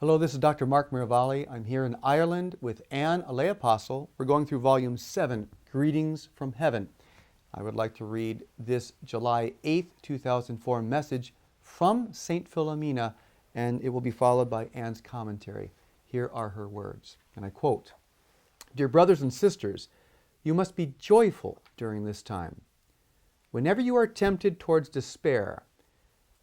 Hello, this is Dr. Mark Miravalle. I'm here in Ireland with Anne, a lay apostle. We're going through Volume 7, Greetings from Heaven. I would like to read this July 8th, 2004 message from St. Philomena, and it will be followed by Anne's commentary. Here are her words, and I quote, "Dear brothers and sisters, you must be joyful during this time. Whenever you are tempted towards despair,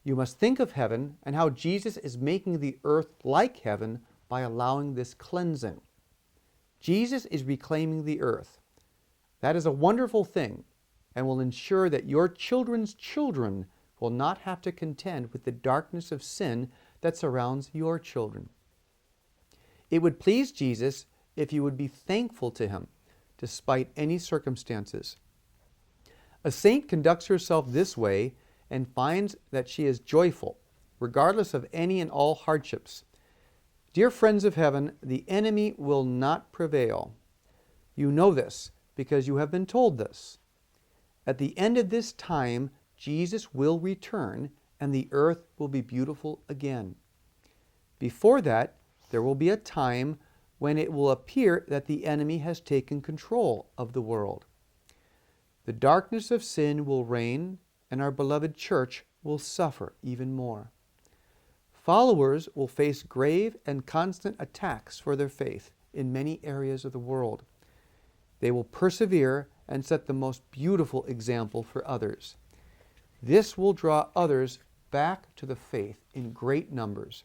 you must think of heaven and how Jesus is making the earth like heaven by allowing this cleansing. Jesus is reclaiming the earth. That is a wonderful thing and will ensure that your children's children will not have to contend with the darkness of sin that surrounds your children. It would please Jesus if you would be thankful to him despite any circumstances. A saint conducts herself this way and finds that she is joyful, regardless of any and all hardships. Dear friends of heaven, the enemy will not prevail. You know this because you have been told this. At the end of this time, Jesus will return and the earth will be beautiful again. Before that, there will be a time when it will appear that the enemy has taken control of the world. The darkness of sin will reign, and our beloved church will suffer even more. Followers will face grave and constant attacks for their faith in many areas of the world. They will persevere and set the most beautiful example for others. This will draw others back to the faith in great numbers.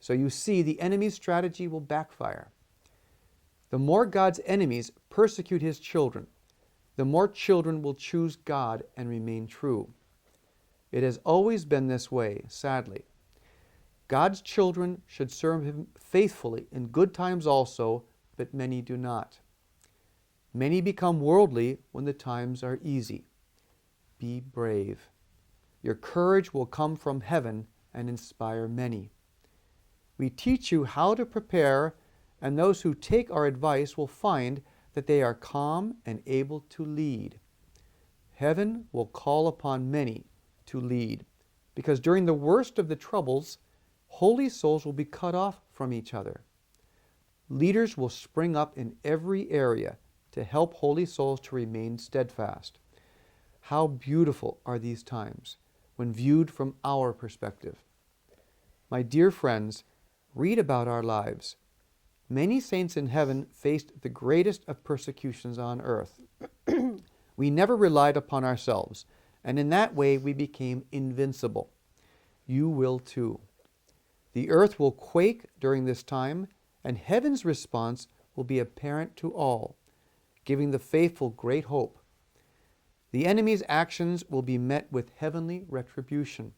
So you see, the enemy's strategy will backfire. The more God's enemies persecute his children, the more children will choose God and remain true. It has always been this way, sadly. God's children should serve him faithfully in good times also, but many do not. Many become worldly when the times are easy. Be brave. Your courage will come from heaven and inspire many. We teach you how to prepare, and those who take our advice will find that they are calm and able to lead. Heaven will call upon many to lead, because during the worst of the troubles, holy souls will be cut off from each other. Leaders will spring up in every area to help holy souls to remain steadfast. How beautiful are these times when viewed from our perspective. My dear friends, read about our lives. Many saints in heaven faced the greatest of persecutions on earth. We never relied upon ourselves, and in that way we became invincible. You will too. The earth will quake during this time, and heaven's response will be apparent to all, giving the faithful great hope. The enemy's actions will be met with heavenly retribution.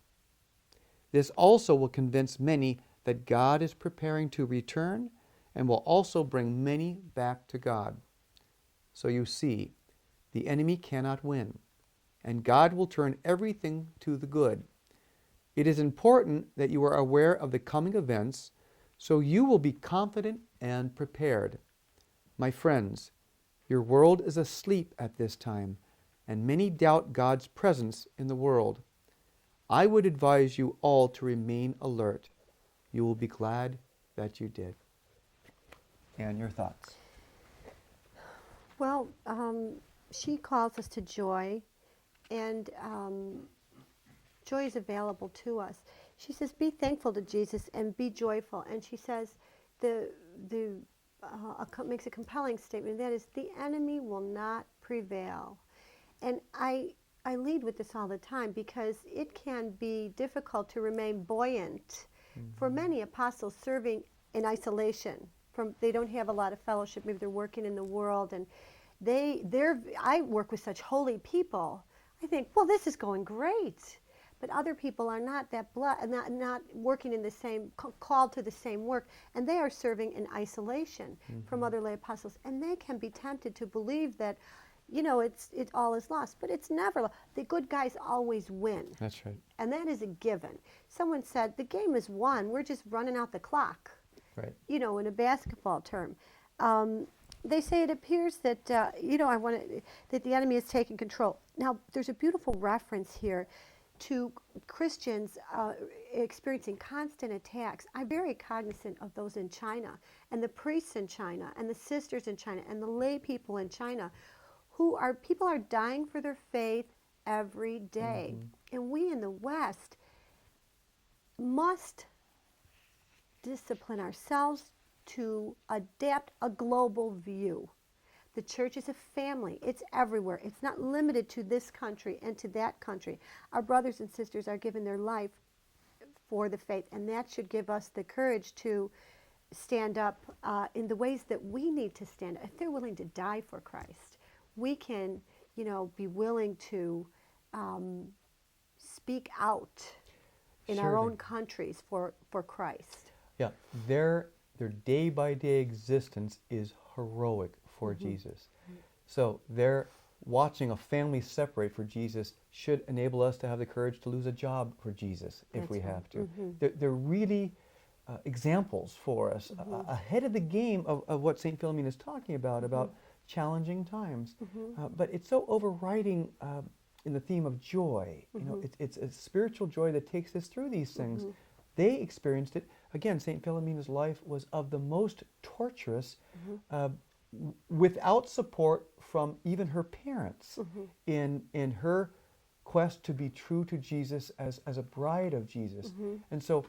This also will convince many that God is preparing to return and will also bring many back to God. So you see, the enemy cannot win, and God will turn everything to the good. It is important that you are aware of the coming events, so you will be confident and prepared. My friends, your world is asleep at this time, and many doubt God's presence in the world. I would advise you all to remain alert. You will be glad that you did. And your thoughts? Well, she calls us to joy, and joy is available to us. She says, be thankful to Jesus and be joyful. And she says, makes a compelling statement, that is, the enemy will not prevail. And I lead with this all the time because it can be difficult to remain buoyant for many apostles serving in isolation. They don't have a lot of fellowship. Maybe they're working in the world, and I work with such holy people. I think, well, this is going great, but other people are not that not working in the same, called to the same work, and they are serving in isolation from other lay apostles, and they can be tempted to believe that, it all is lost, but it's never lost. The good guys always win. That's right. And that is a given. Someone said the game is won. We're just running out the clock. Right. In a basketball term. They say it appears that, that the enemy is taking control. Now, there's a beautiful reference here to Christians experiencing constant attacks. I'm very cognizant of those in China, and the priests in China, and the sisters in China, and the lay people in China, people are dying for their faith every day. And we in the West must discipline ourselves to adapt a global view. The church is a family. It's everywhere. It's not limited to this country and to that country. Our brothers and sisters are giving their life for the faith, and that should give us the courage to stand up in the ways that we need to stand up. If they're willing to die for Christ, we can, be willing to speak out in our own countries for Christ. Yeah, their day-by-day existence is heroic for Jesus. So their watching a family separate for Jesus should enable us to have the courage to lose a job for Jesus if we have to. They're really examples for us, ahead of the game of what St. Philomena is talking about challenging times. But it's so overriding in the theme of joy. It's a spiritual joy that takes us through these things. They experienced it. Again, St. Philomena's life was of the most torturous, without support from even her parents in her quest to be true to Jesus as a bride of Jesus. And so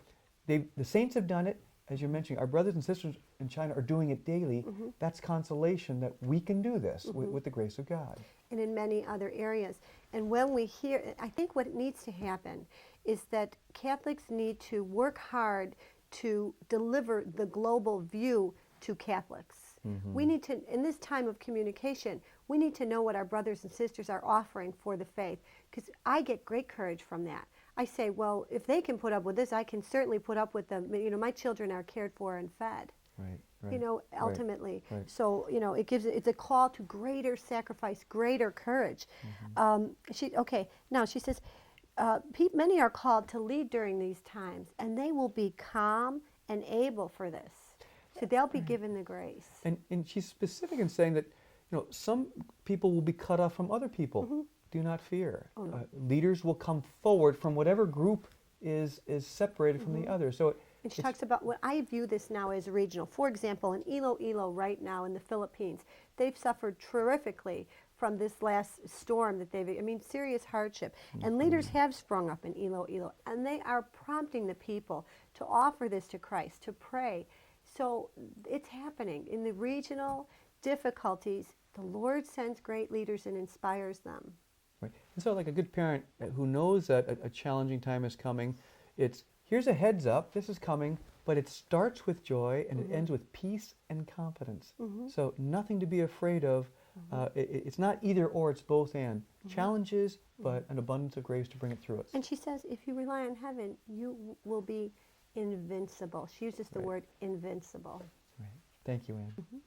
the saints have done it, as you're mentioning. Our brothers and sisters in China are doing it daily. That's consolation that we can do this with the grace of God. And in many other areas. And when we hear, I think what needs to happen is that Catholics need to work hard to deliver the global view to Catholics. We need to, in this time of communication, we need to know what our brothers and sisters are offering for the faith, because I get great courage from that. I say, well, if they can put up with this, I can certainly put up with them. My children are cared for and fed. Right. Ultimately. Right. So, it's a call to greater sacrifice, greater courage. Now she says, many are called to lead during these times, and they will be calm and able for this. So they'll be given the grace. And she's specific in saying that, some people will be cut off from other people. Do not fear. Leaders will come forward from whatever group is separated from the other. So and she talks about what I view this now as regional. For example, in Iloilo right now in the Philippines, they've suffered terrifically from this last storm that serious hardship. And leaders have sprung up in Iloilo, and they are prompting the people to offer this to Christ, to pray. So it's happening. In the regional difficulties, the Lord sends great leaders and inspires them. Right. And so like a good parent who knows that a challenging time is coming, here's a heads up, this is coming, but it starts with joy and it ends with peace and confidence. So nothing to be afraid of. It's not either or, it's both and. Challenges, but an abundance of grace to bring it through us. And she says, if you rely on heaven, you will be invincible. She uses the word invincible. Right. Thank you, Anne.